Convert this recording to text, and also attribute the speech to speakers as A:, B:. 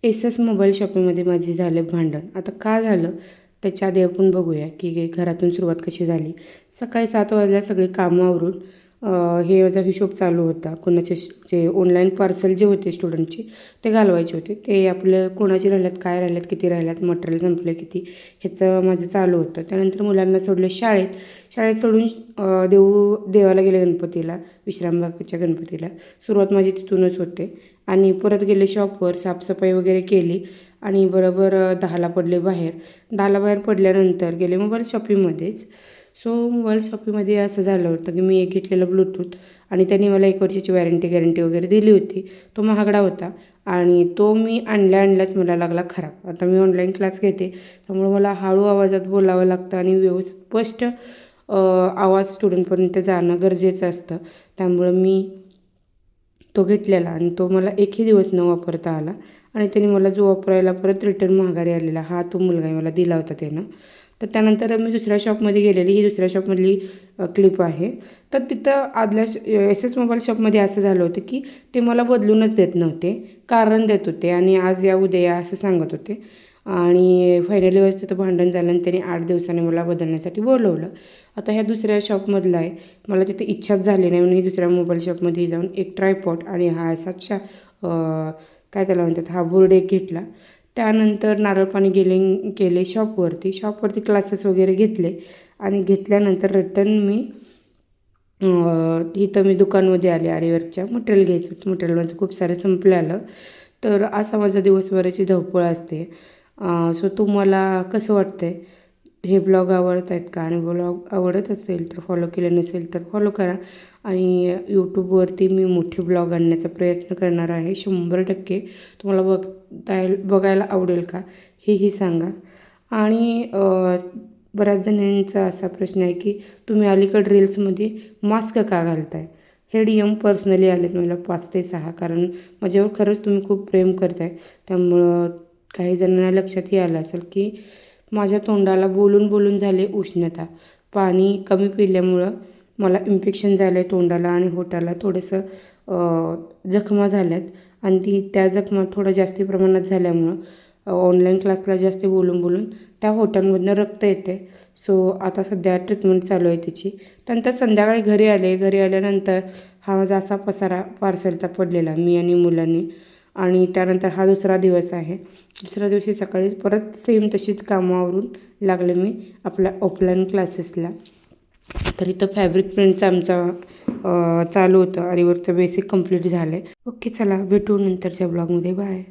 A: S S mobile शॉपिंगमध्ये माझे झाले भांडण. आता का झालं त्याच्या आधी आपण बघूया की घरातून सुरुवात कशी झाली. सकाळी 7 वाजल्या सगळी कामं आवरून हे माझा हिशोब चालू होता. कोणाचे जे ऑनलाईन पार्सल जे होते स्टुडंटचे ते घालवायचे होते. ते आपलं कोणाचे राहिल्यात, काय राहिल्यात, किती राहिल्यात, मटेरियल संपलं किती, ह्याचं माझं चालू होतं. त्यानंतर मुलांना सोडलं शाळेत सोडून देवाला गेले गणपतीला, विश्रामबागच्या गणपतीला. सुरुवात माझी तिथूनच होते आणि परत गेले शॉपवर, साफसफाई वगैरे केली आणि बरोबर 10ला पडले बाहेर. 10ला बाहेर पडल्यानंतर गेले मोबाईल शॉपिंगमध्येच. सो मोबाईल शॉपिंगमध्ये असं झालं होतं की मी एक घेतलेलं ब्लूटूथ आणि त्यांनी मला 1 वर्षाची गॅरंटी वगैरे दिली होती. तो महागडा होता आणि तो मी आणल्याच मला लागला खराब. आता मी ऑनलाईन क्लास घेते त्यामुळे मला हळू आवाजात बोलावं लागतं आणि व्यवस्थित स्पष्ट आवाज स्टुडंटपर्यंत जाणं गरजेचं असतं. त्यामुळं मी तो घेतलेला आणि तो मला एकही दिवस न वापरता आला आणि त्याने मला जो वापरायला परत रिटर्न माघारी आलेला हा तो मुलगा मला दिला होता त्यानं. तर त्यानंतर मी दुसऱ्या शॉपमध्ये गेलेली. ही दुसऱ्या शॉपमधली क्लिप आहे. तर तिथं आदल्या एस एस मोबाईल शॉपमध्ये असं झालं होतं की ते मला बदलूनच देत नव्हते, कारण देत होते आणि आज या उद्या या असं सांगत होते आणि फायनली वेळेस तिथं भांडण झालं आणि त्याने 8 दिवसांनी मला बदलण्यासाठी बोलवलं. आता ह्या दुसऱ्या शॉपमधला आहे. मला तिथे इच्छाच झाली नाही म्हणून ही दुसऱ्या मोबाईल शॉपमध्ये जाऊन एक ट्रायपॉड आणि हा असाच काय त्याला म्हणतात हा बोर्ड एक घेतला. त्यानंतर नारळ पाणी केले शॉपवरती क्लासेस वगैरे घेतले आणि घेतल्यानंतर रिटर्न मी इथं मी दुकानमध्ये आले. आरीवर्कच्या मटेरियल घ्यायचं होतं. मटेरियल माझं खूप सारं संपलं आलं. तर असा माझा दिवसभराची धावपळ असते. सो तुम्हाला कसं वाटतं आहे? हे ब्लॉग आवडत आहेत का? आणि ब्लॉग आवडत असेल तर फॉलो केलं नसेल तर फॉलो करा आणि यूट्यूबवरती मी मोठे ब्लॉग आणण्याचा प्रयत्न करणार आहे. 100% तुम्हाला बघायला आवडेल का हेही सांगा. आणि बऱ्याच जणांचा असा प्रश्न आहे की तुम्ही अलीकडे रील्समध्ये मास्क का घालताय? हे DM पर्सनली आलेत मला 5 ते 6, कारण माझ्यावर खरंच तुम्ही खूप प्रेम करताय. त्यामुळं काही जणांना लक्षातही आलं असेल की माझ्या तोंडाला बोलून झाले उष्णता. पाणी कमी पिल्यामुळं मला इन्फेक्शन झालं आहे तोंडाला आणि होटाला. थोडंसं जखमा झाल्यात आणि त्या जखमा थोडं जास्त प्रमाणात झाल्यामुळं ऑनलाईन क्लासला जास्त बोलून त्या होटांमधनं रक्त येते. सो आता सध्या ट्रीटमेंट चालू आहे त्याची. त्यानंतर संध्याकाळी घरी आल्यानंतर हा माझा असा पसारा पार्सलचा पडलेला मी आणि मुलांनी. आणि त्यानंतर हा दुसरा दिवस आहे. दुसऱ्या दिवशी सकाळी परत सेम तशीच कामावरून लागले मी आपल्या ऑफलाईन क्लासेसला. तर इथं फॅब्रिक प्रिंटचा आमचा चालू होतं. आरीवर्कचं बेसिक कंप्लीट झालं आहे. ओके, चला भेटू नंतरच्या ब्लॉगमध्ये. बाय.